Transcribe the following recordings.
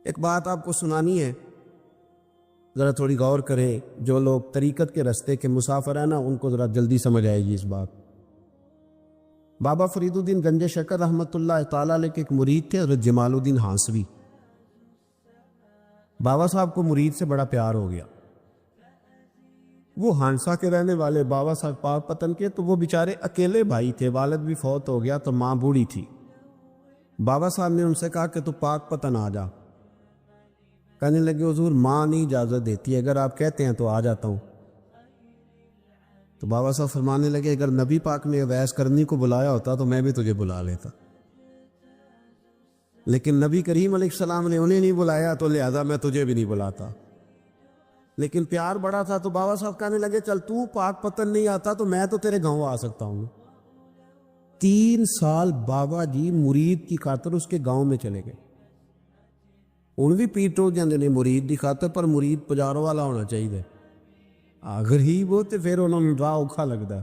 ایک بات آپ کو سنانی ہے، ذرا تھوڑی غور کریں. جو لوگ طریقت کے رستے کے مسافر ہیں نا، ان کو ذرا جلدی سمجھ آئے گی اس بات. بابا فرید الدین گنج شکر رحمۃ اللہ تعالیٰ علیہ کے ایک مرید تھے، حضرت جمال الدین ہانسوی. بابا صاحب کو مرید سے بڑا پیار ہو گیا. وہ ہانسا کے رہنے والے بابا صاحب پاک پتن کے، تو وہ بیچارے اکیلے بھائی تھے، والد بھی فوت ہو گیا تو ماں بوڑھی تھی. بابا صاحب نے ان سے کہا کہ تو پاک پتن آ جا. کہنے لگے حضور ماں نہیں اجازت دیتی، اگر آپ کہتے ہیں تو آ جاتا ہوں. تو بابا صاحب فرمانے لگے اگر نبی پاک نے اویس کرنی کو بلایا ہوتا تو میں بھی تجھے بلا لیتا، لیکن نبی کریم علیہ السلام نے انہیں نہیں بلایا تو لہذا میں تجھے بھی نہیں بلاتا. لیکن پیار بڑا تھا تو بابا صاحب کہنے لگے چل تو پاک پتن نہیں آتا تو میں تو تیرے گاؤں آ سکتا ہوں. 3 سال بابا جی مرید کی خاطر اس کے گاؤں میں چلے گئے. ان بھی پیٹ ہو جاندے نے مرید کی خاطر، پر مرید پجاروں والا ہونا چاہیے. اگر ہی وہ تو پھر انہوں نے راہ اوکھا لگتا ہے،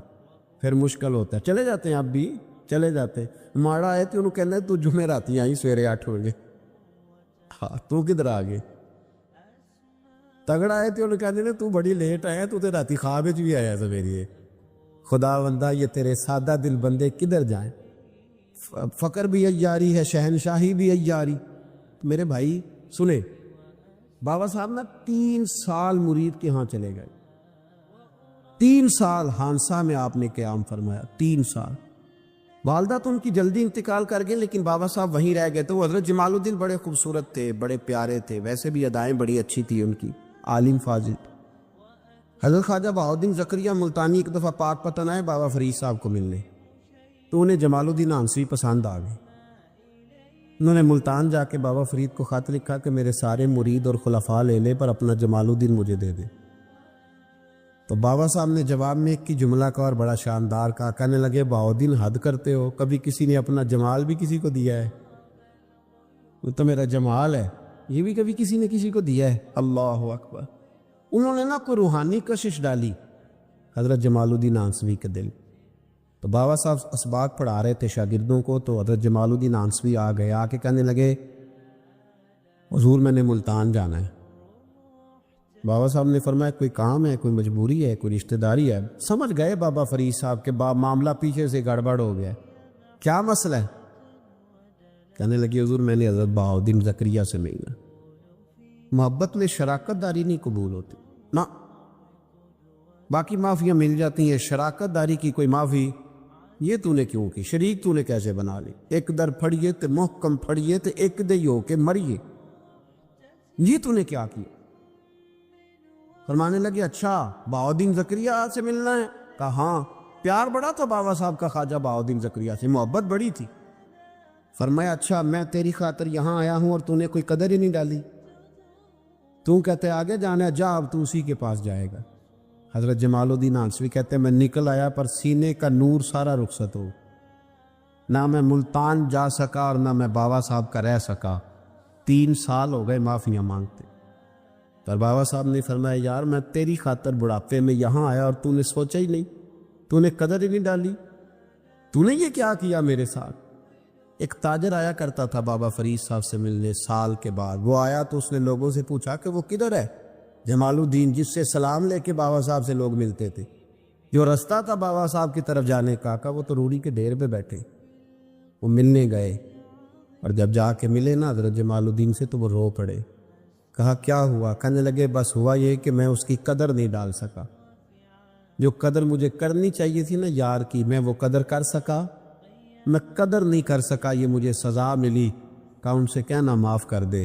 پھر مشکل ہوتا ہے. چلے جاتے ہیں اب بھی چلے جاتے. ماڑا آئے تو انہوں کہنا تو جمعے راتی آئی سویرے 8 بجے. ہاں تو کدھر آ گئے؟ تگڑا آئے تو انہوں کہنے تو بڑی لیٹ آیا، تو راتی خواب بھی آیا سویرے. خدا بندہ یہ تیرے سادہ دل بندے کدھر جائیں؟ فقر بھی عیاری ہے، شہنشاہی بھی عیاری. میرے بھائی سنیں، بابا صاحب نا 3 سال مرید کے ہاں چلے گئے. 3 سال ہانسا میں آپ نے قیام فرمایا. 3 سال. والدہ تو ان کی جلدی انتقال کر گئے، لیکن بابا صاحب وہیں رہ گئے. تو حضرت جمال الدین بڑے خوبصورت تھے، بڑے پیارے تھے، ویسے بھی ادائیں بڑی اچھی تھی ان کی، عالم فاضل. حضرت خواجہ بہاؤالدین زکریا ملتانی ایک دفعہ پاک پتن آئے بابا فرید صاحب کو ملنے، تو انہیں جمال الدین ہانسوی پسند آ گئے. انہوں نے ملتان جا کے بابا فرید کو خط لکھا کہ میرے سارے مرید اور خلفاء لے لے پر اپنا جمال الدین مجھے دے دے. تو بابا صاحب نے جواب میں ایک کی جملہ کا اور بڑا شاندار کہا. کہنے لگے بہاؤالدین حد کرتے ہو، کبھی کسی نے اپنا جمال بھی کسی کو دیا ہے؟ وہ تو میرا جمال ہے، یہ بھی کبھی کسی نے کسی کو دیا ہے؟ اللہ اکبر. انہوں نے نا کوئی روحانی کشش ڈالی حضرت جمال الدین ہانسوی کے دل. تو بابا صاحب اسباق پڑھا رہے تھے شاگردوں کو، تو حضرت جمال الدین ہانسوی آ گئے. آ کے کہنے لگے حضور میں نے ملتان جانا ہے. بابا صاحب نے فرمایا کوئی کام ہے، کوئی مجبوری ہے، کوئی رشتہ داری ہے؟ سمجھ گئے بابا فرید صاحب کے معاملہ پیچھے سے گڑبڑ ہو گیا. کیا مسئلہ ہے؟ کہنے لگے حضور میں نے حضرت بہاؤالدین زکریا سے ملنا. محبت میں شراکت داری نہیں قبول ہوتی نا، باقی معافیاں مل جاتی ہیں، شراکت داری کی کوئی معافی یہ تو نے کیوں کی؟ شریک تو نے کیسے بنا لی؟ ایک در پھڑیے تے محکم پھڑیے تے ایک دے ہو کے مریے، یہ تو نے کیا کیا؟ فرمانے لگے اچھا بہاؤالدین زکریا سے ملنا ہے؟ کہا ہاں. پیار بڑا تھا بابا صاحب کا خواجہ بہاؤالدین زکریا سے، محبت بڑی تھی. فرمایا اچھا میں تیری خاطر یہاں آیا ہوں اور تو نے کوئی قدر ہی نہیں ڈالی. تو کہتے آگے جانا ہے، جا اب تو اسی کے پاس جائے گا. حضرت جمال الدین ہانسوی کہتے ہیں میں نکل آیا پر سینے کا نور سارا رخصت ہو، نہ میں ملتان جا سکا اور نہ میں بابا صاحب کا رہ سکا. 3 سال ہو گئے معافیاں مانگتے. پر بابا صاحب نے فرمایا یار میں تیری خاطر بڑھاپے میں یہاں آیا اور تو نے سوچا ہی نہیں، تو نے قدر ہی نہیں ڈالی، تو نے یہ کیا کیا میرے ساتھ. ایک تاجر آیا کرتا تھا بابا فرید صاحب سے ملنے سال کے بعد. وہ آیا تو اس نے لوگوں سے پوچھا کہ وہ کدھر ہے؟ جمال الدین جس سے سلام لے کے بابا صاحب سے لوگ ملتے تھے، جو رستہ تھا بابا صاحب کی طرف جانے کا، وہ تو روڑی کے ڈھیر پہ بیٹھے. وہ ملنے گئے اور جب جا کے ملے نا حضرت جمال الدین سے تو وہ رو پڑے. کہا کیا ہوا؟ کہنے لگے بس ہوا یہ کہ میں اس کی قدر نہیں ڈال سکا، جو قدر مجھے کرنی چاہیے تھی نا یار کی، میں وہ قدر کر سکا، میں قدر نہیں کر سکا، یہ مجھے سزا ملی. کہا ان سے کہنا معاف کر دے.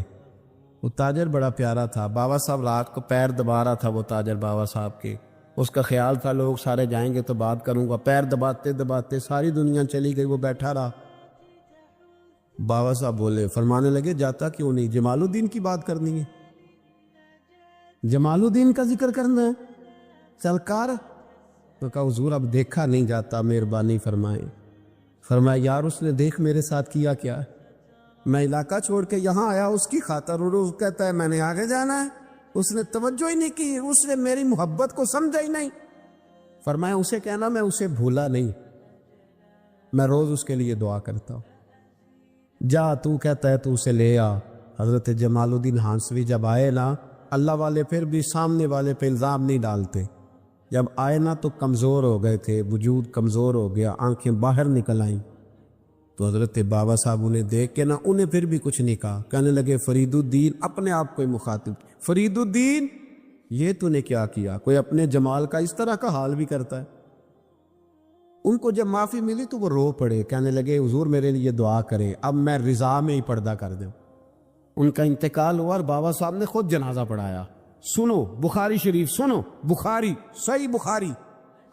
وہ تاجر بڑا پیارا تھا. بابا صاحب رات کو پیر دبا رہا تھا وہ تاجر بابا صاحب کے. اس کا خیال تھا لوگ سارے جائیں گے تو بات کروں گا. پیر دباتے دباتے ساری دنیا چلی گئی، وہ بیٹھا رہا. بابا صاحب بولے، فرمانے لگے جاتا کیوں نہیں؟ جمال الدین کی بات کرنی ہے، جمال الدین کا ذکر کرنا ہے، چل کر. تو کہا حضور اب دیکھا نہیں جاتا، مہربانی فرمائیں. فرمایا یار اس نے دیکھ میرے ساتھ کیا کیا ہے؟ میں علاقہ چھوڑ کے یہاں آیا اس کی خاطر، اور وہ کہتا ہے میں نے آگے جانا ہے. اس نے توجہ ہی نہیں کی، اس نے میری محبت کو سمجھا ہی نہیں. فرمایا اسے کہنا میں اسے بھولا نہیں، میں روز اس کے لیے دعا کرتا ہوں. جا تو کہتا ہے تو اسے لے آ. حضرت جمال الدین ہانسوی جب آئے نا، اللہ والے پھر بھی سامنے والے پہ الزام نہیں ڈالتے، جب آئے نا تو کمزور ہو گئے تھے، وجود کمزور ہو گیا، آنکھیں باہر نکل آئیں، تو حضرت بابا صاحب انہیں دیکھ کے نا انہیں پھر بھی کچھ نہیں کہا، کہنے لگے فرید الدین، اپنے آپ کو ہی مخاطب، فرید الدین یہ تو نے کیا کیا؟ کوئی اپنے جمال کا اس طرح کا حال بھی کرتا ہے؟ ان کو جب معافی ملی تو وہ رو پڑے، کہنے لگے حضور میرے لیے دعا کریں، اب میں رضا میں ہی پردہ کر دوں۔ ان کا انتقال ہوا اور بابا صاحب نے خود جنازہ پڑھایا۔ سنو بخاری شریف، سنو بخاری، صحیح بخاری،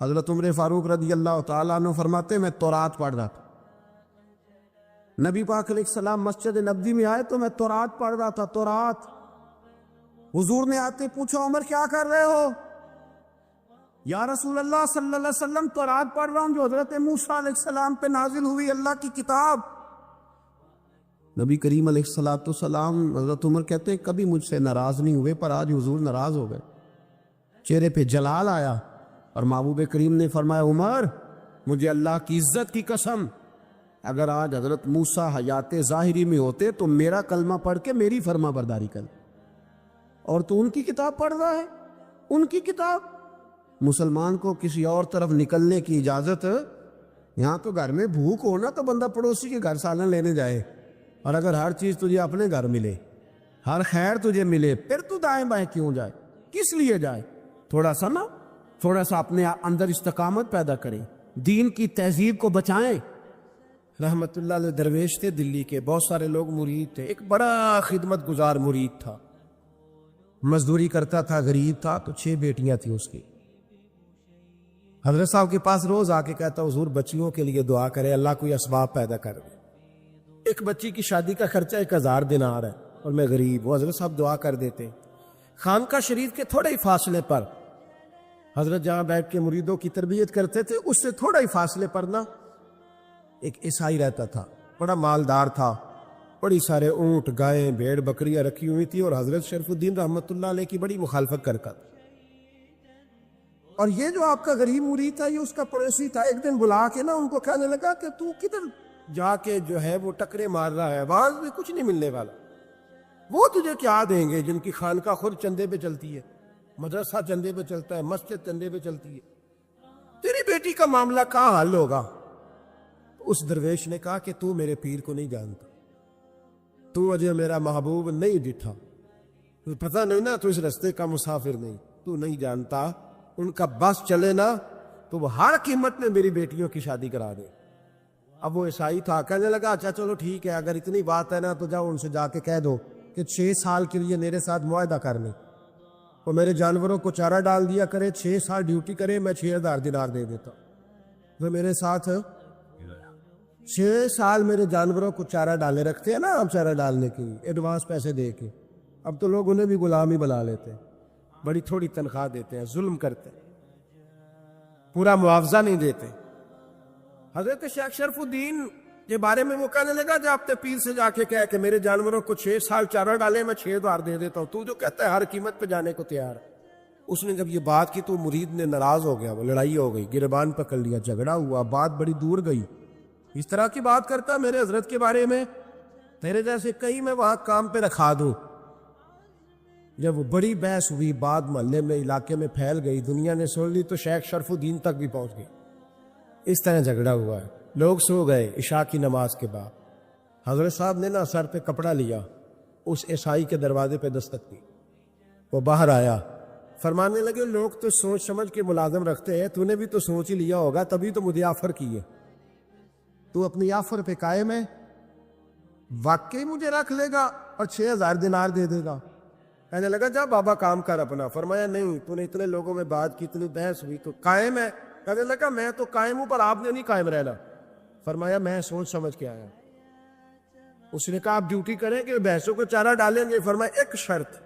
حضرت عمر فاروق رضی اللہ تعالیٰ عنہ فرماتے میں تورات پڑھ رہا تھا، نبی پاک علیہ السلام مسجد نبوی میں آئے تو میں تورات پڑھ رہا تھا، تورات۔ حضور نے آتے پوچھا عمر کیا کر رہے ہو؟ یا رسول اللہ صلی اللہ علیہ وسلم تورات پڑھ رہا ہوں جو حضرت موسیٰ علیہ السلام پہ نازل ہوئی اللہ کی کتاب۔ نبی کریم علیہ السلام حضرت عمر کہتے ہیں کبھی مجھ سے ناراض نہیں ہوئے، پر آج حضور ناراض ہو گئے، چہرے پہ جلال آیا، اور محبوب کریم نے فرمایا عمر مجھے اللہ کی عزت کی قسم، اگر آج حضرت موسیٰ حیات ظاہری میں ہوتے تو میرا کلمہ پڑھ کے میری فرما برداری کر، اور تو ان کی کتاب پڑھ رہا ہے، ان کی کتاب۔ مسلمان کو کسی اور طرف نکلنے کی اجازت، یہاں تو گھر میں بھوک ہو نا تو بندہ پڑوسی کے گھر سالن لینے جائے، اور اگر ہر چیز تجھے اپنے گھر ملے، ہر خیر تجھے ملے، پھر تو دائیں بائیں کیوں جائے؟ کس لیے جائے؟ تھوڑا سا اپنے اندر استقامت پیدا کریں، دین کی تہذیب کو بچائیں۔ رحمت اللہ علیہ درویش تھے دلی کے، بہت سارے لوگ مرید تھے، ایک بڑا خدمت گزار مرید تھا، مزدوری کرتا تھا، غریب تھا، تو 6 بیٹیاں تھیں اس کی۔ حضرت صاحب کے پاس روز آ کے کہتا حضور بچیوں کے لیے دعا کرے، اللہ کوئی اسباب پیدا کر دے، ایک بچی کی شادی کا خرچہ 1000 دینار ہے اور میں غریب ہوں، حضرت صاحب دعا کر دیتے۔ خانقاہ شریف کے تھوڑے ہی فاصلے پر حضرت جہاں بیٹھ کے مریدوں کی تربیت کرتے تھے، اس سے تھوڑا ہی فاصلے پر نا ایک عیسائی رہتا تھا، بڑا مالدار تھا، بڑی سارے اونٹ، گائیں، بھیڑ، بکریاں رکھی ہوئی تھی، اور حضرت شرف الدین رحمت اللہ علیہ کی بڑی مخالفت کرتا تھا۔ اور یہ جو آپ کا غریب مرید تھا یہ اس کا پڑوسی تھا، ایک دن بلا کے نا ان کو کہنے لگا کہ تو کدھر جا کے جو ہے وہ ٹکرے مار رہا ہے، بعض میں کچھ نہیں ملنے والا، وہ تجھے کیا دیں گے جن کی خانقاہ خود چندے پہ چلتی ہے، مدرسہ چندے پہ چلتا ہے، مسجد چندے پہ چلتی ہے، تیری بیٹی کا معاملہ کہاں حل ہوگا؟ اس درویش نے کہا کہ تو میرے پیر کو نہیں جانتا، تو اجے میرا محبوب نہیں ڈٹھا، تو پتہ نہیں نا، تو اس رستے کا مسافر نہیں، تو نہیں جانتا، ان کا بس چلے نا تو وہ ہر قیمت میں میری بیٹیوں کی شادی کرا دے۔ اب وہ عیسائی تھا، کہنے لگا اچھا چلو ٹھیک ہے، اگر اتنی بات ہے نا تو جاؤ ان سے جا کے کہہ دو کہ 6 سال کے لیے میرے ساتھ معاہدہ کر لیں، وہ میرے جانوروں کو چارہ ڈال دیا کرے، 6 سال ڈیوٹی کرے، میں 6000 دینار دے دیتا ہوں۔ وہ میرے ساتھ 6 سال میرے جانوروں کو چارہ ڈالے رکھتے ہیں نا، ہم چارہ ڈالنے کی ایڈوانس پیسے دے کے، اب تو لوگ انہیں بھی غلام ہی بنا لیتے ہیں، بڑی تھوڑی تنخواہ دیتے ہیں، ظلم کرتے ہیں، پورا معاوضہ نہیں دیتے۔ حضرت شیخ شرف الدین کے بارے میں وہ کہنے لگا جب اپنے پیر سے جا کے کہہ کہ میرے جانوروں کو 6 سال چارہ ڈالے، میں 6000 دے دیتا ہوں، تو جو کہتا ہے ہر قیمت پہ جانے کو تیار ہے۔ اس نے جب یہ بات کی تو مرید نے ناراض ہو گیا، وہ لڑائی ہو گئی، گربان پکڑ لیا، جھگڑا ہوا، بات بڑی دور گئی، اس طرح کی بات کرتا میرے حضرت کے بارے میں، تیرے جیسے کہیں میں وہاں کام پہ رکھا دوں۔ جب وہ بڑی بحث ہوئی، بات محلے میں، علاقے میں پھیل گئی، دنیا نے سن لی، تو شیخ شرف الدین تک بھی پہنچ گئی۔ اس طرح جھگڑا ہوا ہے، لوگ سو گئے عشاء کی نماز کے بعد، حضرت صاحب نے نا سر پہ کپڑا لیا، اس عیسائی کے دروازے پہ دستک دی، وہ باہر آیا، فرمانے لگے لوگ تو سوچ سمجھ کے ملازم رکھتے ہیں، تو نے بھی تو سوچ ہی لیا ہوگا، تبھی تو مجھے آفر کی ہے، تو اپنی آفر پہ قائم ہے، واقعی مجھے رکھ لے گا اور 6000 دینار دے دے گا؟ کہنے لگا جا بابا کام کر اپنا۔ فرمایا نہیں، تو نے اتنے لوگوں میں بات کی، اتنی بحث ہوئی، تو قائم ہے؟ کہنے لگا میں تو قائم ہوں، پر آپ نے نہیں قائم رہنا۔ فرمایا میں سوچ سمجھ کے آیا۔ اس نے کہا آپ ڈیوٹی کریں کہ بحثوں کو چارہ ڈالیں گے؟ فرمایا ایک شرط،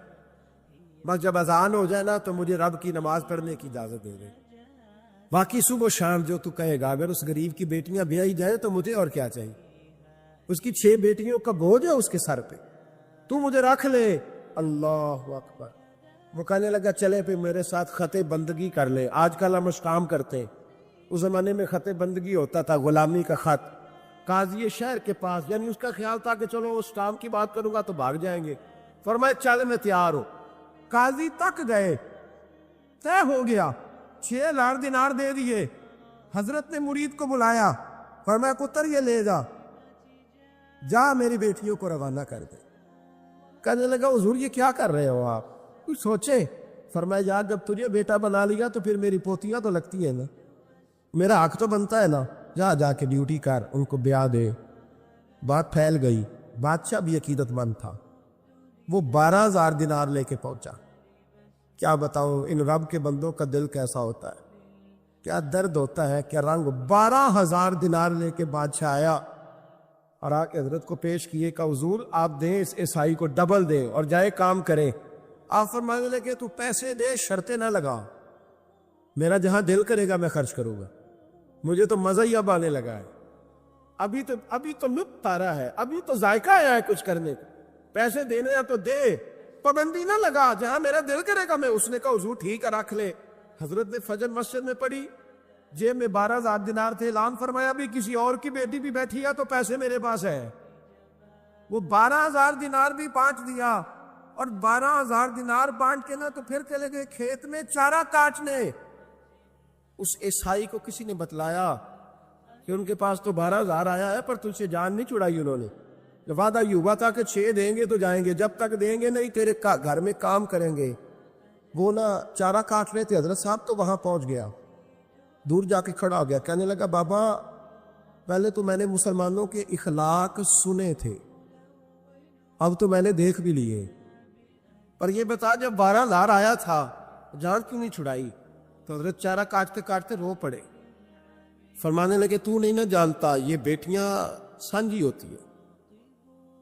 بس جب اذان ہو جائے نا تو مجھے رب کی نماز پڑھنے کی اجازت دے دے، باقی صبح و شام جو تو کہے گا۔ اگر اس غریب کی بیٹیاں بیائی جائیں تو مجھے اور کیا چاہیے، اس کی 6 بیٹیوں کا بوجھ ہے اس کے سر پہ، تو مجھے رکھ لے۔ اللہ اکبر۔ وہ کہنے لگا چلے پہ میرے ساتھ خط بندگی کر لے، آج کل ہم کام کرتے ہیں، اس زمانے میں خط بندگی ہوتا تھا، غلامی کا خط، قاضی شہر کے پاس، یعنی اس کا خیال تھا کہ چلو اس کام کی بات کروں گا تو بھاگ جائیں گے۔ فرمایا چل میں تیار ہوں۔ قاضی تک گئے، طے ہو گیا، 6,000 دینار دے دیے۔ حضرت نے مرید کو بلایا، فرمایا پتر یہ لے جا میری بیٹیوں کو روانہ کر دے۔ کہنے لگا حضور یہ کیا کر رہے ہو آپ، کچھ سوچے؟ فرمایا یار جب تجھے بیٹا بنا لیا تو پھر میری پوتیاں تو لگتی ہیں نا، میرا حق تو بنتا ہے نا، جا کے ڈیوٹی کر، ان کو بیاہ دے۔ بات پھیل گئی، بادشاہ بھی عقیدت مند تھا، وہ 12,000 دینار لے کے پہنچا۔ کیا بتاؤں ان رب کے بندوں کا دل کیسا ہوتا ہے، کیا درد ہوتا ہے، کیا رنگ۔ 12,000 دینار لے کے بادشاہ آیا اور آ کے حضرت کو پیش کیے کہ حضور آپ دیں اس عیسائی کو ڈبل دیں اور جائے کام کریں۔ آپ فرمانے لگے تو پیسے دے، شرطیں نہ لگا، میرا جہاں دل کرے گا میں خرچ کروں گا، مجھے تو مزہ ہی اب آنے لگا ہے، ابھی تو لطف آ رہا ہے، ابھی تو ذائقہ آیا ہے کچھ کرنے کا، پیسے دینے ہیں تو دے، پابندی نہ لگا، جہاں میرا دل کرے گا میں۔ اس نے کہا حضور ٹھیک ہے رکھ لے۔ حضرت نے فجر مسجد میں پڑھی، جیب میں 12,000 دینار تھے، اعلان فرمایا بھی کسی اور کی بیٹی بھی بیٹھی ہے تو پیسے میرے پاس ہے۔ وہ 12,000 دینار بھی بانٹ دیا، اور 12,000 دینار بانٹ کے نا تو پھر چلے گئے کھیت میں چارہ کاٹنے۔ اس عیسائی کو کسی نے بتلایا کہ ان کے پاس تو 12,000 آیا ہے پر تجھ سے جان نہیں چھڑائی انہوں نے، وعدہ یہ ہوا تھا کہ 6 دیں گے تو جائیں گے، جب تک دیں گے نہیں تیرے گھر میں کام کریں گے۔ وہ نا چارہ کاٹ رہے تھے، حضرت صاحب تو وہاں پہنچ گیا، دور جا کے کھڑا ہو گیا، کہنے لگا بابا پہلے تو میں نے مسلمانوں کے اخلاق سنے تھے، اب تو میں نے دیکھ بھی لیے، پر یہ بتا جب 12,000 آیا تھا جان کیوں نہیں چھڑائی؟ تو حضرت چارہ کاٹتے کاٹتے رو پڑے، فرمانے لگے تو نہیں نہ جانتا یہ بیٹیاں سانجھی ہوتی ہیں،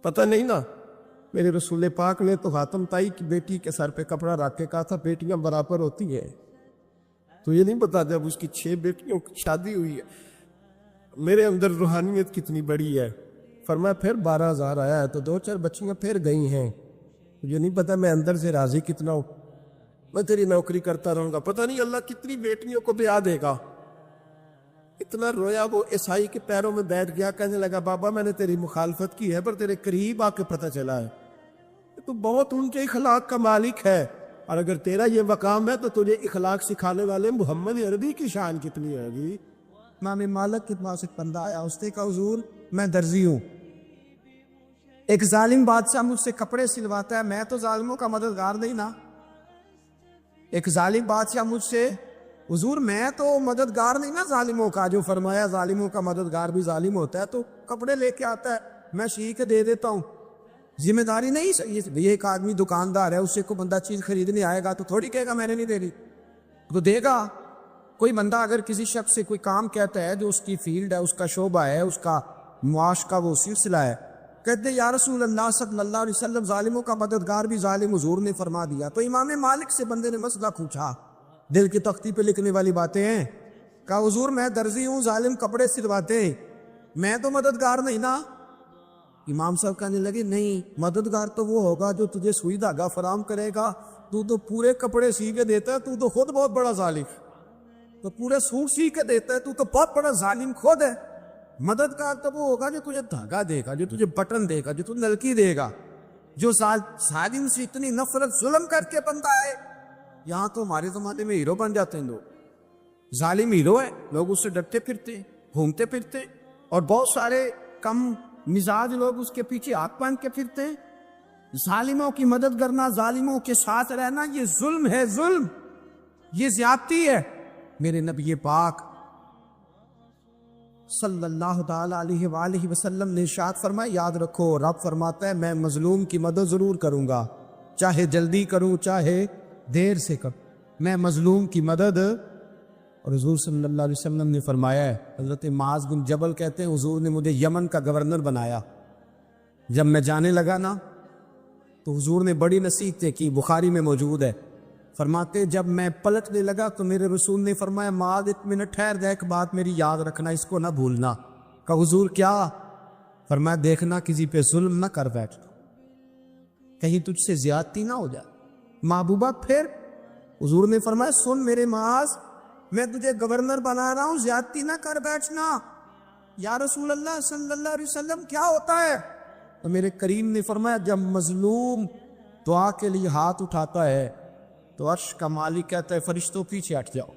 پتہ نہیں نا، میرے رسول پاک نے تو حاتم تائی کی بیٹی کے سر پہ کپڑا رکھ کے کہا تھا بیٹیاں برابر ہوتی ہیں، تو یہ نہیں پتا جب اس کی 6 بیٹیوں کی شادی ہوئی ہے میرے اندر روحانیت کتنی بڑی ہے۔ فرمایا پھر 12,000 آیا ہے تو 2-4 بچیاں پھر گئی ہیں، یہ نہیں پتا میں اندر سے راضی کتنا ہوں، میں تیری نوکری کرتا رہوں گا، پتہ نہیں اللہ کتنی بیٹیوں کو بیاہ دے گا۔ اتنا رویا وہ عیسائی کے پیروں میں بیٹھ گیا، کہنے لگا بابا میں نے تیری مخالفت کی ہے پر تیرے قریب آ کے پتہ چلا ہے تو بہت اونچے اخلاق کا مالک ہے، اور اگر تیرا یہ مقام ہے تو تجھے اخلاق سکھانے والے محمد عربی کی شان کتنی ہے گی۔ امام مالک کے پاس ایک بندہ آیا، اس نے کہا حضور میں درزی ہوں، ایک ظالم بادشاہ مجھ سے کپڑے سلواتا ہے، میں تو ظالموں کا مددگار نہیں نا، ایک ظالم بادشاہ مجھ سے، حضور میں تو مددگار نہیں نا ظالموں کا، جو فرمایا ظالموں کا مددگار بھی ظالم ہوتا ہے، تو کپڑے لے کے آتا ہے میں سی کے دے دیتا ہوں، ذمہ داری نہیں صحیح۔ یہ ایک آدمی دکاندار ہے، اس سے کوئی بندہ چیز خریدنے آئے گا تو تھوڑی کہے گا میں نے نہیں دے دی، تو دے گا۔ کوئی بندہ اگر کسی شخص سے کوئی کام کہتا ہے جو اس کی فیلڈ ہے، اس کا شعبہ ہے، اس کا معاش کا وہ سلسلہ ہے، کہتے ہیں یا رسول اللہ صلی اللہ علیہ وسلم ظالموں کا مددگار بھی ظالم، حضور نے فرما دیا۔ تو امام مالک سے بندے نے مسئلہ پوچھا، دل کی تختی پہ لکھنے والی باتیں ہیں، کہا حضور میں درزی ہوں، ظالم کپڑے سلواتے ہیں، میں تو مددگار نہیں نا۔ امام صاحب کہنے لگے نہیں، مددگار تو وہ ہوگا جو تجھے سوئی دھاگا فراہم کرے گا، تو تو پورے کپڑے سی کے دیتا ہے، تو تو خود بہت بڑا ظالم، تو پورے سوٹ سی کے دیتا ہے، تو بہت بڑا ظالم خود ہے۔ مددگار تو وہ ہوگا جو تجھے دھاگا دے گا، جو تجھے بٹن دے گا، جو تجھے نلکی دے گا، جو ظالم سے اتنی نفرت ظلم کر کے بندہ ہے۔ یہاں تو ہمارے زمانے میں ہیرو بن جاتے ہیں لوگ، ظالم ہیرو ہے، لوگ اس سے ڈرتے پھرتے گھومتے پھرتے، اور بہت سارے کم مزاج لوگ اس کے پیچھے ہاتھ باندھ کے پھرتے ہیں۔ ظالموں کی مدد کرنا، ظالموں کے ساتھ رہنا، یہ ظلم ہے، ظلم، یہ زیادتی ہے۔ میرے نبی پاک صلی اللہ تعالی علیہ وآلہ وسلم نے ارشاد فرمایا، یاد رکھو رب فرماتا ہے میں مظلوم کی مدد ضرور کروں گا، چاہے جلدی کروں چاہے دیر سے کروں، میں مظلوم کی مدد۔ اور حضور صلی اللہ علیہ وسلم نے فرمایا ہے، حضرت معاذ بن جبل کہتے ہیں حضور نے مجھے یمن کا گورنر بنایا، جب میں جانے لگا نا تو حضور نے بڑی نصیحتیں کی، بخاری میں موجود ہے، فرماتے جب میں پلٹنے لگا تو میرے رسول نے فرمایا معاذ ایک منٹ ٹھہر جا، ایک بات میری یاد رکھنا، اس کو نہ بھولنا۔ کہا حضور کیا؟ فرمایا دیکھنا کسی پہ ظلم نہ کر بیٹھنا، کہیں تجھ سے زیادتی نہ ہو جائے۔ محبوبہ پھر حضور نے فرمایا سن میرے معاذ، میں تجھے گورنر بنا رہا ہوں، زیادتی نہ کر بیٹھنا، یا رسول اللہ صلی اللہ علیہ وسلم کیا ہوتا ہے؟ تو میرے کریم نے فرمایا جب مظلوم دعا کے لیے ہاتھ اٹھاتا ہے تو عرش کا مالک کہتا ہے فرشتوں پیچھے ہٹ جاؤ،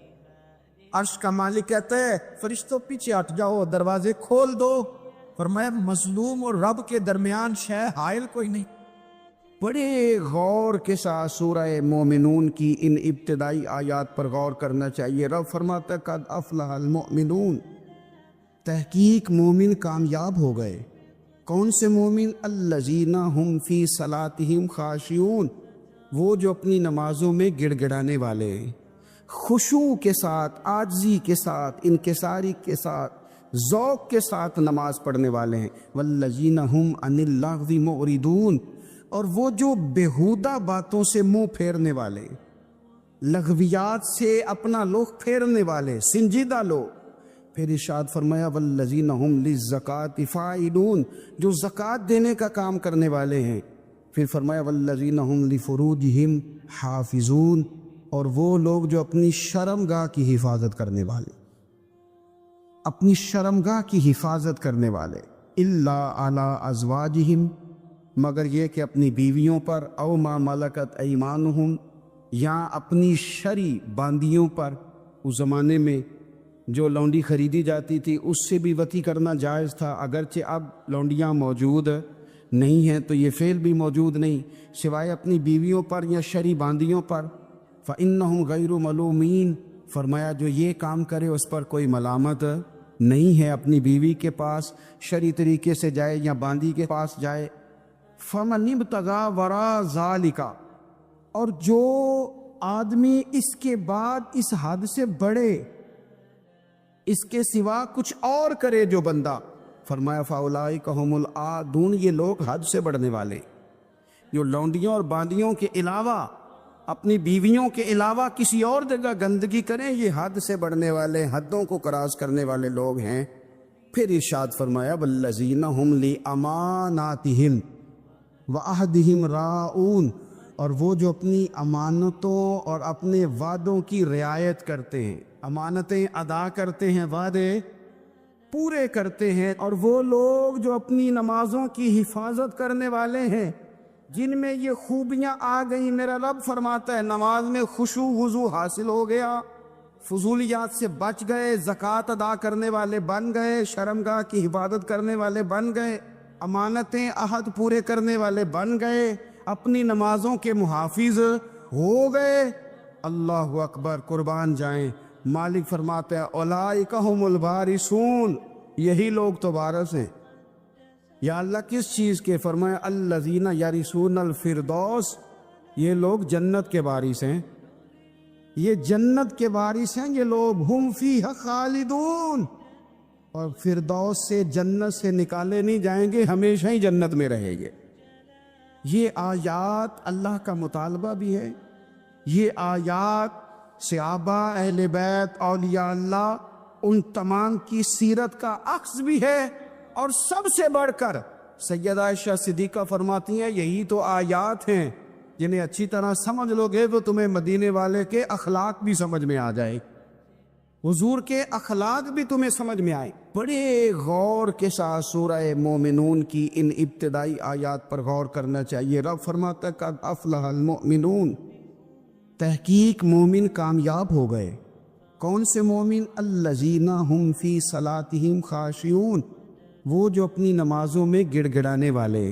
عرش کا مالک کہتا ہے فرشتوں پیچھے ہٹ جاؤ، دروازے کھول دو۔ فرمایا مظلوم اور رب کے درمیان شے حائل کوئی نہیں۔ بڑے غور کے ساتھ سورہ مومنون کی ان ابتدائی آیات پر غور کرنا چاہیے۔ رب فرماتا ہے قد افلح المؤمنون، تحقیق مومن کامیاب ہو گئے۔ کون سے مومن؟ الذین ہم فی صلاتہم خاشعون، وہ جو اپنی نمازوں میں گڑ گڑانے والے ہیں، خشوع کے ساتھ، عاجزی کے ساتھ، انکساری کے ساتھ، ذوق کے ساتھ نماز پڑھنے والے ہیں۔ والذین ہم عن اللغو معرضون، اور وہ جو بیہودہ باتوں سے منہ پھیرنے والے، لغویات سے اپنا رخ پھیرنے والے، سنجیدہ لوگ۔ پھر ارشاد فرمایا والذین ہم للزکاۃ فاعلون، جو زکوٰۃ دینے کا کام کرنے والے ہیں۔ پھر فرمایا والذین ہم لفروجہم حافظون، اور وہ لوگ جو اپنی شرمگاہ کی حفاظت کرنے والے، اپنی شرمگاہ کی حفاظت کرنے والے۔ الا علی ازواجہم، مگر یہ کہ اپنی بیویوں پر، او ما ملکت ایمانہم، یا اپنی شرعی باندیوں پر۔ اس زمانے میں جو لونڈی خریدی جاتی تھی اس سے بھی وطی کرنا جائز تھا، اگرچہ اب لونڈیاں موجود نہیں ہیں تو یہ فعل بھی موجود نہیں، سوائے اپنی بیویوں پر یا شرعی باندیوں پر۔ فإنہم غیر ملومین، فرمایا جو یہ کام کرے اس پر کوئی ملامت نہیں ہے، اپنی بیوی کے پاس شرعی طریقے سے جائے یا باندی کے پاس جائے۔ فمن ابتغى وراء ذلك، اور جو آدمی اس کے بعد اس حد سے بڑھے، اس کے سوا کچھ اور کرے جو بندہ، فرمایا فاولئک هم العادون، یہ لوگ حد سے بڑھنے والے، جو لونڈیوں اور باندیوں کے علاوہ، اپنی بیویوں کے علاوہ کسی اور جگہ گندگی کریں، یہ حد سے بڑھنے والے، حدوں کو کراس کرنے والے لوگ ہیں۔ پھر ارشاد فرمایا والذین هم لاماناتہم وعہدہم راعون، اور وہ جو اپنی امانتوں اور اپنے وعدوں کی رعایت کرتے ہیں، امانتیں ادا کرتے ہیں، وعدے پورے کرتے ہیں۔ اور وہ لوگ جو اپنی نمازوں کی حفاظت کرنے والے ہیں، جن میں یہ خوبیاں آ گئیں، میرا رب فرماتا ہے نماز میں خشوع وضو حاصل ہو گیا، فضولیات سے بچ گئے، زکوٰۃ ادا کرنے والے بن گئے، شرمگاہ کی حفاظت کرنے والے بن گئے، امانتیں عہد پورے کرنے والے بن گئے، اپنی نمازوں کے محافظ ہو گئے۔ اللہ اکبر، قربان جائیں۔ مالک فرماتا ہے اولئک هم الوارثون، یہی لوگ تو وارث ہیں۔ یا اللہ کس چیز کے؟ فرمایا الذین یرثون الفردوس، یہ لوگ جنت کے وارث ہیں، یہ جنت کے وارث ہیں یہ لوگ۔ ہم فیہا خالدون، اور فردوس سے، جنت سے نکالے نہیں جائیں گے، ہمیشہ ہی جنت میں رہیں گے۔ یہ آیات اللہ کا مطالبہ بھی ہے، یہ آیات صحابہ، اہل بیت، اولیاء اللہ، ان تمام کی سیرت کا عکس بھی ہے۔ اور سب سے بڑھ کر سیدہ عائشہ صدیقہ فرماتی ہیں یہی تو آیات ہیں جنہیں اچھی طرح سمجھ لو گے تو تمہیں مدینے والے کے اخلاق بھی سمجھ میں آ جائے، حضور کے اخلاق بھی تمہیں سمجھ میں آئے۔ بڑے غور کے ساتھ سورہ مومنون کی ان ابتدائی آیات پر غور کرنا چاہیے۔ رب فرماتا ہے قد افلح المؤمنون، تحقیق مومن کامیاب ہو گئے۔ کون سے مومن؟ الذین ہم فی صلاتہم خاشعون، وہ جو اپنی نمازوں میں گڑ گڑانے والے،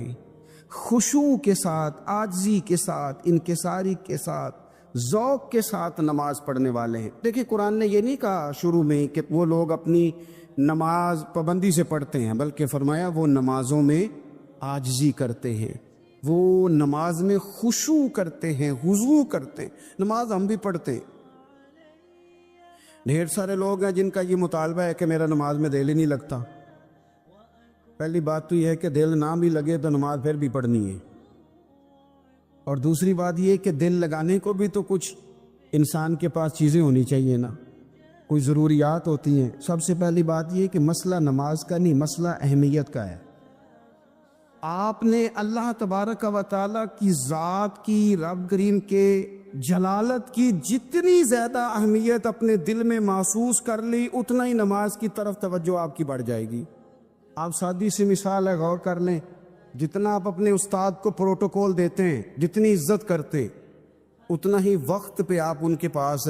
خشوع کے ساتھ، عاجزی کے ساتھ، انکساری کے ساتھ، ذوق کے ساتھ نماز پڑھنے والے ہیں۔ دیکھیں قرآن نے یہ نہیں کہا شروع میں کہ وہ لوگ اپنی نماز پابندی سے پڑھتے ہیں، بلکہ فرمایا وہ نمازوں میں عاجزی کرتے ہیں، وہ نماز میں خشوع کرتے ہیں، خضوع کرتے ہیں۔ نماز ہم بھی پڑھتے ہیں، ڈھیر سارے لوگ ہیں جن کا یہ مطالبہ ہے کہ میرا نماز میں دل ہی نہیں لگتا۔ پہلی بات تو یہ ہے کہ دل نہ بھی لگے تو نماز پھر بھی پڑھنی ہے، اور دوسری بات یہ کہ دل لگانے کو بھی تو کچھ انسان کے پاس چیزیں ہونی چاہیے نا، کوئی ضروریات ہوتی ہیں۔ سب سے پہلی بات یہ کہ مسئلہ نماز کا نہیں، مسئلہ اہمیت کا ہے۔ آپ نے اللہ تبارک و تعالیٰ کی ذات کی، رب کریم کے جلالت کی جتنی زیادہ اہمیت اپنے دل میں محسوس کر لی، اتنا ہی نماز کی طرف توجہ آپ کی بڑھ جائے گی۔ آپ سادی سی مثال ہے، غور کر لیں، جتنا آپ اپنے استاد کو پروٹوکول دیتے ہیں، جتنی عزت کرتے، اتنا ہی وقت پہ آپ ان کے پاس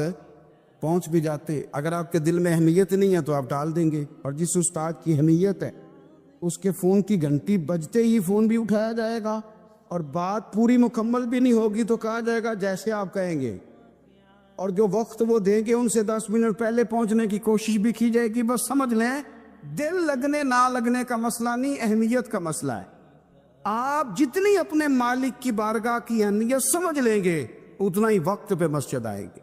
پہنچ بھی جاتے۔ اگر آپ کے دل میں اہمیت نہیں ہے تو آپ ٹال دیں گے، اور جس استاد کی اہمیت ہے اس کے فون کی گھنٹی بجتے ہی فون بھی اٹھایا جائے گا، اور بات پوری مکمل بھی نہیں ہوگی تو کہا جائے گا جیسے آپ کہیں گے، اور جو وقت وہ دیں گے ان سے 10 منٹ پہلے پہنچنے کی کوشش بھی کی جائے گی۔ بس سمجھ لیں، دل لگنے نہ لگنے کا مسئلہ نہیں، اہمیت کا مسئلہ ہے۔ آپ جتنی اپنے مالک کی بارگاہ کی اہمیت سمجھ لیں گے، اتنا ہی وقت پہ مسجد آئے گی،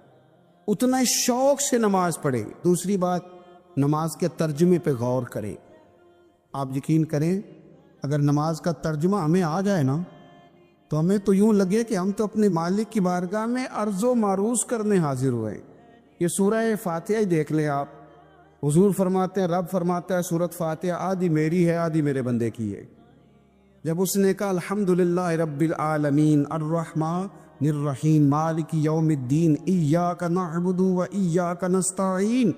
اتنا ہی شوق سے نماز پڑھیں گے۔ دوسری بات، نماز کے ترجمے پہ غور کریں۔ آپ یقین کریں، اگر نماز کا ترجمہ ہمیں آ جائے نا تو ہمیں تو یوں لگے کہ ہم تو اپنے مالک کی بارگاہ میں عرض و معروض کرنے حاضر ہوئے۔ یہ سورہ فاتحہ ہی دیکھ لیں آپ، حضور فرماتے ہیں، رب فرماتا ہے سورۃ فاتحہ آدھی میری ہے آدھی میرے بندے کی ہے۔ جب اس نے کہا الحمدللہ رب العالمین الرحمن الرحیم مالک یوم الدین ایاک نعبد و ایاک نستعین،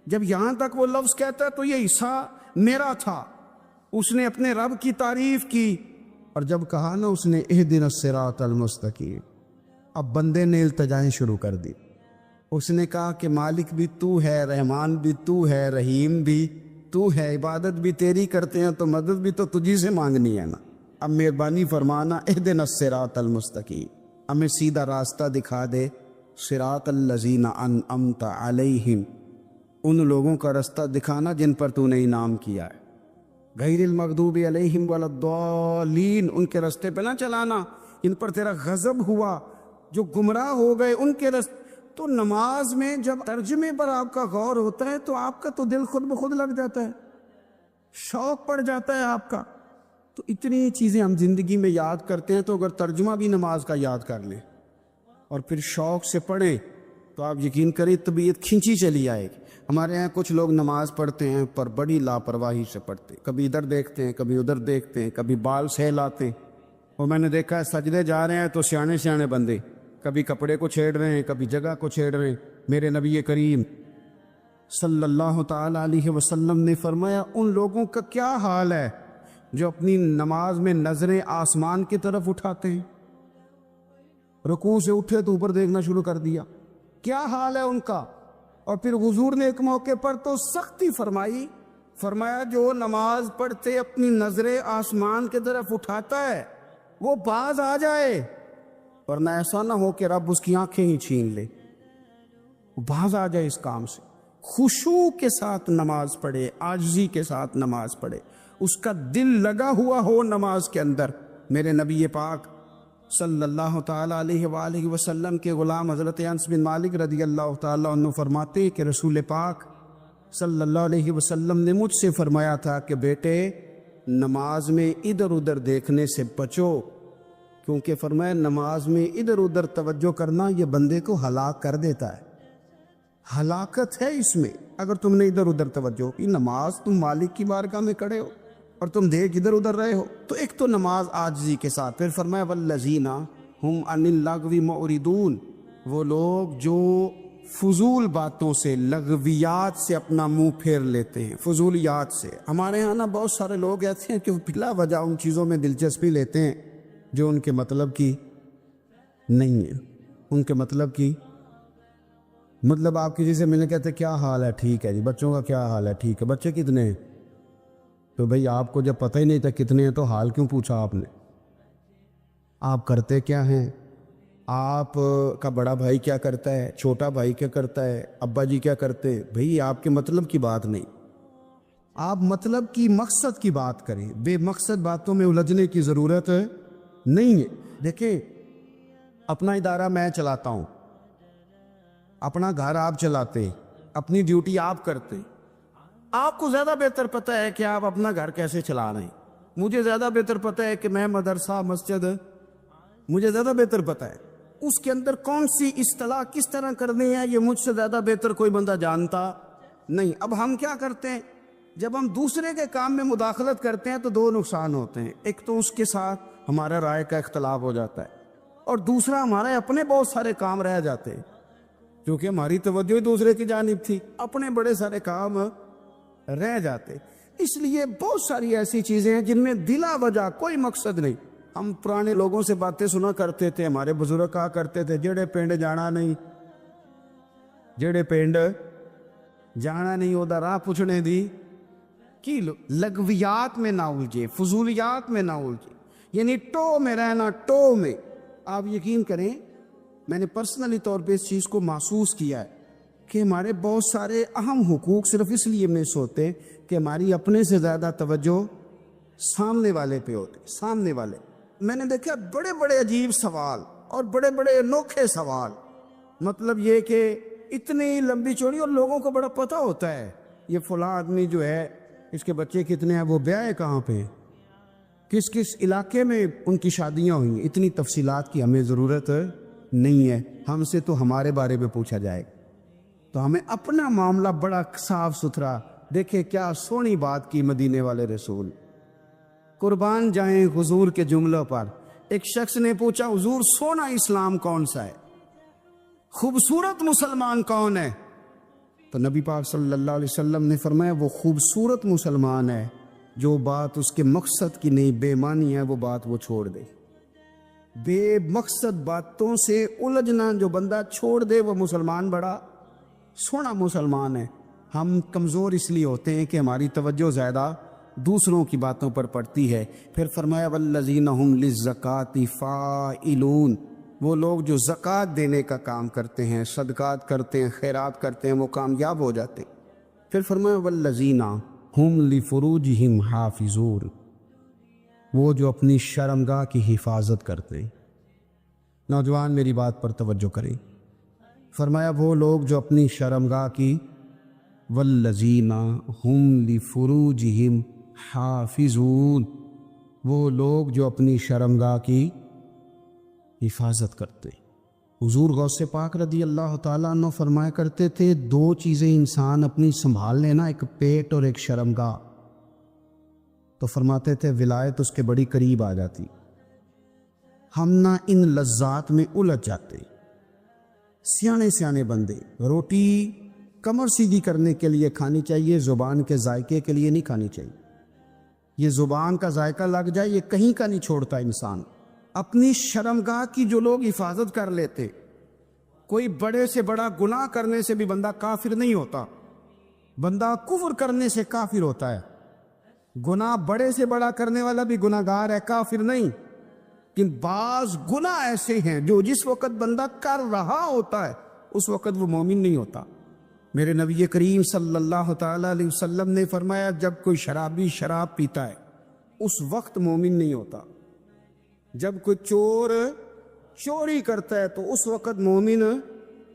جب یہاں تک وہ لفظ کہتا ہے تو یہ حصہ میرا تھا۔ اس نے اپنے رب کی تعریف کی، اور جب کہا نا اس نے اہدنا الصراط المستقیم، اب بندے نے التجائیں شروع کر دی۔ اس نے کہا کہ مالک بھی تو ہے، رحمان بھی تو ہے، رحیم بھی تو ہے، عبادت بھی تیری کرتے ہیں تو مدد بھی تو تجھی سے مانگنی ہے نا، اب مہربانی فرمانا اہدنا الصراط المستقیم، ہمیں سیدھا راستہ دکھا دے، صراط الذین انعمت علیہم، ان لوگوں کا راستہ دکھانا جن پر تو نے انعام کیا ہے، غیر المغضوب علیہم ولا الضالین، ان کے راستے پہ نہ چلانا ان پر تیرا غضب ہوا، جو گمراہ ہو گئے ان کے راستے۔ تو نماز میں جب ترجمے پر آپ کا غور ہوتا ہے تو آپ کا تو دل خود بخود لگ جاتا ہے، شوق پڑ جاتا ہے آپ کا۔ تو اتنی چیزیں ہم زندگی میں یاد کرتے ہیں، تو اگر ترجمہ بھی نماز کا یاد کر لیں اور پھر شوق سے پڑھیں تو آپ یقین کریں طبیعت کھنچی چلی آئے گی۔ ہمارے ہاں کچھ لوگ نماز پڑھتے ہیں پر بڑی لاپرواہی سے پڑھتے ہیں، کبھی ادھر دیکھتے ہیں کبھی ادھر دیکھتے ہیں، کبھی بال سہلاتے ہیں، اور میں نے دیکھا ہے سجدے جا رہے ہیں تو سیانے سیانے بندے کبھی کپڑے کو چھیڑ رہے ہیں کبھی جگہ کو چھیڑ رہے ہیں۔ میرے نبی کریم صلی اللہ تعالی علیہ وسلم نے فرمایا ان لوگوں کا کیا حال ہے جو اپنی نماز میں نظریں آسمان کی طرف اٹھاتے ہیں، رکوع سے اٹھے تو اوپر دیکھنا شروع کر دیا، کیا حال ہے ان کا۔ اور پھر حضور نے ایک موقع پر تو سختی فرمائی، فرمایا جو نماز پڑھتے اپنی نظریں آسمان کی طرف اٹھاتا ہے وہ باز آ جائے، ورنہ ایسا نہ ہو کہ رب اس کی آنکھیں ہی چھین لے، وہ باز آ جائے اس کام سے۔ خشوع کے ساتھ نماز پڑھے، عاجزی کے ساتھ نماز پڑھے، اس کا دل لگا ہوا ہو نماز کے اندر۔ میرے نبی پاک صلی اللہ تعالی علیہ وآلہ وسلم کے غلام حضرت انس بن مالک رضی اللہ تعالی عنہ فرماتے ہیں کہ رسول پاک صلی اللہ علیہ وسلم نے مجھ سے فرمایا تھا کہ بیٹے نماز میں ادھر ادھر دیکھنے سے بچو، کیونکہ فرمایا نماز میں ادھر ادھر توجہ کرنا یہ بندے کو ہلاک کر دیتا ہے، ہلاکت ہے اس میں اگر تم نے ادھر ادھر توجہ کی۔ نماز تم مالک کی بارگاہ میں کھڑے ہو اور تم دیکھ ادھر ادھر رہے ہو، تو ایک تو نماز عاجزی کے ساتھ، پھر فرمایا والذین ہم عن اللغو معرضون، وہ لوگ جو فضول باتوں سے لغویات سے اپنا منہ پھیر لیتے ہیں، فضولیات سے۔ ہمارے ہاں نا بہت سارے لوگ ایسے ہیں کہ بلا وجہ ان چیزوں میں دلچسپی لیتے ہیں جو ان کے مطلب کی نہیں ہے، ان کے مطلب کی مطلب آپ کسی سے ملنے کہتے کیا حال ہے، ٹھیک ہے جی، بچوں کا کیا حال ہے، ٹھیک ہے، بچے کتنے ہیں؟ تو بھئی آپ کو جب پتہ ہی نہیں تھا کتنے ہیں تو حال کیوں پوچھا آپ نے؟ آپ کرتے کیا ہیں؟ آپ کا بڑا بھائی کیا کرتا ہے، چھوٹا بھائی کیا کرتا ہے، ابا جی کیا کرتے ہیں؟ بھئی آپ کے مطلب کی بات نہیں، آپ مطلب کی مقصد کی بات کریں، بے مقصد باتوں میں الجھنے کی ضرورت نہیں ہے۔ دیکھیں اپنا ادارہ میں چلاتا ہوں، اپنا گھر آپ چلاتے، اپنی ڈیوٹی آپ کرتے، آپ کو زیادہ بہتر پتہ ہے کہ آپ اپنا گھر کیسے چلا رہے ہیں، مجھے زیادہ بہتر پتہ ہے کہ میں مدرسہ مسجد، مجھے زیادہ بہتر پتہ ہے اس کے اندر کون سی اصطلاح کس طرح کرنی ہے، یہ مجھ سے زیادہ بہتر کوئی بندہ جانتا نہیں۔ اب ہم کیا کرتے ہیں، جب ہم دوسرے کے کام میں مداخلت کرتے ہیں تو دو نقصان ہوتے ہیں، ایک تو اس کے ساتھ ہمارا رائے کا اختلاف ہو جاتا ہے، اور دوسرا ہمارے اپنے بہت سارے کام رہ جاتے ہیں، کیونکہ ہماری توجہ دوسرے کی جانب تھی، اپنے بڑے سارے کام رہ جاتے۔ اس لیے بہت ساری ایسی چیزیں ہیں جن میں بلا وجہ کوئی مقصد نہیں. ہم پرانے لوگوں سے باتیں سنا کرتے تھے, ہمارے بزرگ کہا کرتے تھے جڑے پنڈ جانا نہیں, جڑے پنڈ جانا نہیں ہوتا راہ پوچھنے دی کی لغویات میں نہ الجھے, فضولیات میں نہ الجھے, یعنی ٹو میں رہنا, ٹو میں. آپ یقین کریں میں نے پرسنلی طور پہ اس چیز کو محسوس کیا ہے کہ ہمارے بہت سارے اہم حقوق صرف اس لیے مس ہوتے کہ ہماری اپنے سے زیادہ توجہ سامنے والے پہ ہوتی. سامنے والے میں نے دیکھا بڑے بڑے عجیب سوال اور بڑے بڑے انوکھے سوال, مطلب یہ کہ اتنی لمبی چوڑی, اور لوگوں کو بڑا پتہ ہوتا ہے یہ فلاں آدمی جو ہے اس کے بچے کتنے ہیں, وہ بیاہ کہاں پہ, کس کس علاقے میں ان کی شادیاں ہوئی ہیں. اتنی تفصیلات کی ہمیں ضرورت نہیں ہے. ہم سے تو ہمارے بارے میں پوچھا جائے, تو ہمیں اپنا معاملہ بڑا صاف ستھرا. دیکھیں کیا سونی بات کی مدینے والے رسول, قربان جائیں حضور کے جملوں پر. ایک شخص نے پوچھا حضور سونا اسلام کون سا ہے, خوبصورت مسلمان کون ہے؟ تو نبی پاک صلی اللہ علیہ وسلم نے فرمایا وہ خوبصورت مسلمان ہے جو بات اس کے مقصد کی نہیں, بے معنی ہے وہ بات وہ چھوڑ دے. بے مقصد باتوں سے الجھنا جو بندہ چھوڑ دے وہ مسلمان بڑا سونا مسلمان ہے. ہم کمزور اس لیے ہوتے ہیں کہ ہماری توجہ زیادہ دوسروں کی باتوں پر پڑتی ہے. پھر فرمایا والذین هم للزکاۃ فاعلون, وہ لوگ جو زکوٰۃ دینے کا کام کرتے ہیں, صدقات کرتے ہیں, خیرات کرتے ہیں, وہ کامیاب ہو جاتے ہیں. پھر فرمایا والذین هم لفروجہم حافظون, وہ جو اپنی شرمگاہ کی حفاظت کرتے ہیں. نوجوان میری بات پر توجہ کریں. فرمایا وہ لوگ جو اپنی شرمگاہ کی, والذین هم لفروجہم حافظون, وہ لوگ جو اپنی شرمگاہ کی حفاظت کرتے. حضور غوث پاک رضی اللہ تعالیٰ عنہ فرمایا کرتے تھے دو چیزیں انسان اپنی سنبھال لینا, ایک پیٹ اور ایک شرمگاہ. تو فرماتے تھے ولایت اس کے بڑی قریب آ جاتی. ہم نہ ان لذات میں الجھ جاتے. سیانے سیانے بندے روٹی کمر سیدھی کرنے کے لیے کھانی چاہیے, زبان کے ذائقے کے لیے نہیں کھانی چاہیے. یہ زبان کا ذائقہ لگ جائے یہ کہیں کا نہیں چھوڑتا انسان. اپنی شرمگاہ کی جو لوگ حفاظت کر لیتے, کوئی بڑے سے بڑا گناہ کرنے سے بھی بندہ کافر نہیں ہوتا, بندہ کفر کرنے سے کافر ہوتا ہے. گناہ بڑے سے بڑا کرنے والا بھی گناہ گار ہے, کافر نہیں. کہ بعض گناہ ایسے ہیں جو جس وقت بندہ کر رہا ہوتا ہے اس وقت وہ مومن نہیں ہوتا. میرے نبی کریم صلی اللہ تعالیٰ علیہ وسلم نے فرمایا جب کوئی شرابی شراب پیتا ہے اس وقت مومن نہیں ہوتا. جب کوئی چور چوری کرتا ہے تو اس وقت مومن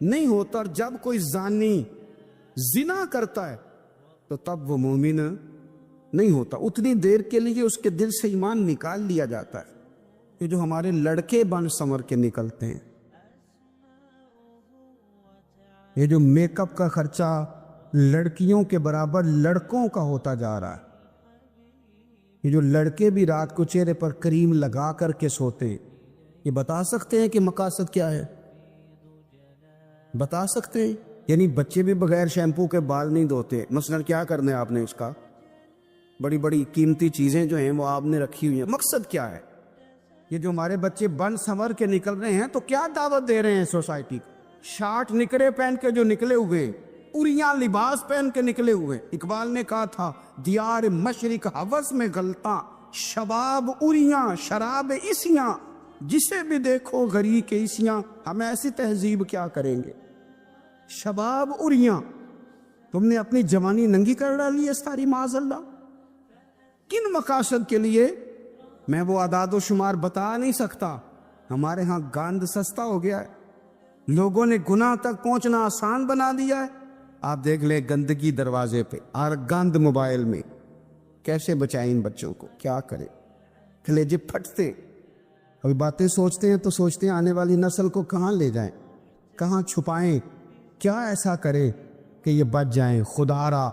نہیں ہوتا, اور جب کوئی زانی زنا کرتا ہے تو تب وہ مومن نہیں ہوتا. اتنی دیر کے لیے اس کے دل سے ایمان نکال لیا جاتا ہے. یہ جو ہمارے لڑکے بن سنور کے نکلتے ہیں, یہ جو میک اپ کا خرچہ لڑکیوں کے برابر لڑکوں کا ہوتا جا رہا ہے, یہ جو لڑکے بھی رات کو چہرے پر کریم لگا کر کے سوتے, یہ بتا سکتے ہیں کہ مقاصد کیا ہے؟ بتا سکتے ہیں؟ یعنی بچے بھی بغیر شیمپو کے بال نہیں دھوتے, مثلا کیا کرنا ہے آپ نے اس کا؟ بڑی بڑی قیمتی چیزیں جو ہیں وہ آپ نے رکھی ہوئی ہیں, مقصد کیا ہے؟ یہ جو ہمارے بچے بن سنور کے نکل رہے ہیں تو کیا دعوت دے رہے ہیں سوسائٹی کو؟ شارٹ نکرے پہن کے جو نکلے ہوئے, اریاں لباس پہن کے نکلے ہوئے. اقبال نے کہا تھا دیار مشرق ہوس میں غلطاں, شباب اریاں شراب اسیاں, جسے بھی دیکھو غری کے اسیاں. ہم ایسی تہذیب کیا کریں گے؟ شباب اریاں, تم نے اپنی جوانی ننگی کر ڈالی ہے ساری معاذ اللہ. کن مقاصد کے لیے؟ میں وہ اعداد و شمار بتا نہیں سکتا. ہمارے ہاں گاند سستا ہو گیا ہے, لوگوں نے گناہ تک پہنچنا آسان بنا دیا ہے. آپ دیکھ لیں گندگی دروازے پہ اور گند موبائل میں. کیسے بچائیں ان بچوں کو؟ کیا کریں؟ کلیجے پھٹتے. ابھی باتیں سوچتے ہیں تو سوچتے ہیں آنے والی نسل کو کہاں لے جائیں, کہاں چھپائیں, کیا ایسا کرے کہ یہ بچ جائیں. خدا را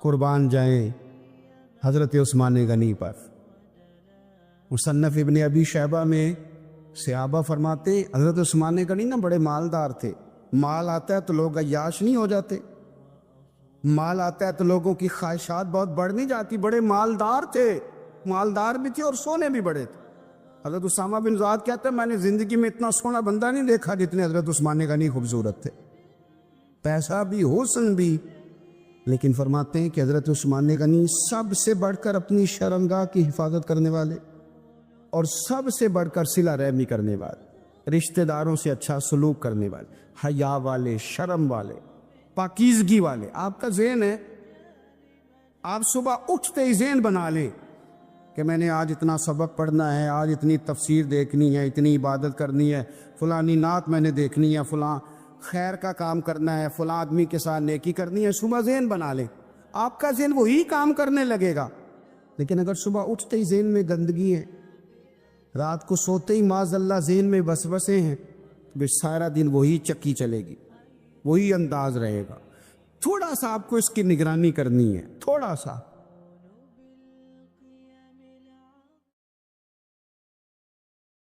قربان جائیں حضرت عثمان غنی پر. مصنف ابن ابی شیبہ میں صحابہ فرماتے حضرت عثمان غنی نا بڑے مالدار تھے. مال آتا ہے تو لوگ عیاش نہیں ہو جاتے. مال آتا ہے تو لوگوں کی خواہشات بہت بڑھ نہیں جاتی. بڑے مالدار تھے, مالدار بھی تھے اور سونے بھی بڑے تھے. حضرت اسامہ بن زیاد کہتے ہیں میں نے زندگی میں اتنا سونا بندہ نہیں دیکھا جتنے حضرت عثمان غنی خوبصورت تھے. پیسہ بھی, حسن بھی, لیکن فرماتے ہیں کہ حضرت عثمان غنی سب سے بڑھ کر اپنی شرمگاہ کی حفاظت کرنے والے اور سب سے بڑھ کر صلہ رحمی کرنے والے, رشتہ داروں سے اچھا سلوک کرنے والے, حیا والے, شرم والے, پاکیزگی والے. آپ کا ذہن ہے, آپ صبح اٹھتے ہی ذہن بنا لیں کہ میں نے آج اتنا سبق پڑھنا ہے, آج اتنی تفسیر دیکھنی ہے, اتنی عبادت کرنی ہے, فلانی نعت میں نے دیکھنی ہے, فلاں خیر کا کام کرنا ہے, فلاں آدمی کے ساتھ نیکی کرنی ہے. صبح ذہن بنا لیں, آپ کا ذہن وہی کام کرنے لگے گا. لیکن اگر صبح اٹھتے ہی ذہن میں گندگی ہے, رات کو سوتے ہی معاذ اللہ ذہن میں وسوسے ہیں, تو سارا دن وہی چکی چلے گی, وہی انداز رہے گا. تھوڑا سا آپ کو اس کی نگرانی کرنی ہے, تھوڑا سا.